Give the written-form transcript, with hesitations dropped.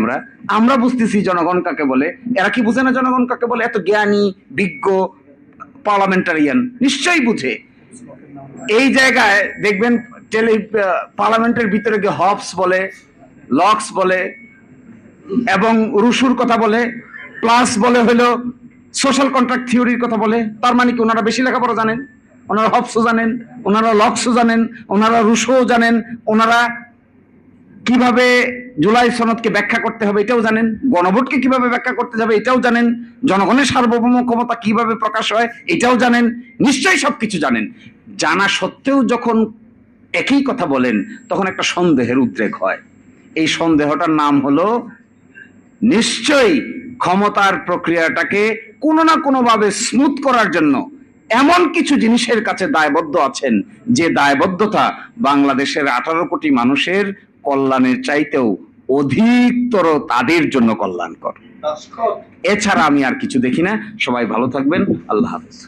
আমরা আমরা বুঝতেছি জনগণ কাকে বলে, এরা কি বুঝে না জনগণ কাকে বলে? এত জ্ঞানী বিজ্ঞ পার্লামেন্টারিয়ান নিশ্চয়ই বুঝে। এই জায়গায় দেখবেন পার্লামেন্টের ভিতরে গিয়ে হবস বলে, লক্স বলে এবং রুশুর কথা বলে, প্লাস বলে হলো সোশ্যাল কন্ট্রাক্ট থিওরির কথা বলে। তার মানে কি ওনারা বেশি লেখাপড়া জানেন? ওনারা হবসও জানেন, ওনারা লক্সও জানেন, ওনারা রুশোও জানেন, ওনারা কিভাবে জুলাই সনদকে ব্যাখ্যা করতে হবে এটাও জানেন, গণভোটকে কিভাবে ব্যাখ্যা করতে যাবে এটাও জানেন, জনগণের সার্বভৌম ক্ষমতা কিভাবে প্রকাশ হয় এটাও জানেন, নিশ্চয়ই সবকিছু জানেন। জানা সত্ত্বেও যখন একই কথা বলেন তখন একটা সন্দেহের উদ্রেক হয়। এই সন্দেহটার নাম হলো নিশ্চয়ই ক্ষমতার প্রক্রিয়াটাকে কোনো না কোনো ভাবে স্মুথ করার জন্য এমন কিছু জিনিসের কাছে দায়বদ্ধ আছেন যে দায়বদ্ধতা বাংলাদেশের 18 কোটি মানুষের কল্যাণের চাইতেও অধিকতর তাদের জন্য কল্যাণকর। এছাড়া আমি আর কিছু দেখি না। সবাই ভালো থাকবেন। আল্লাহ হাফেজ।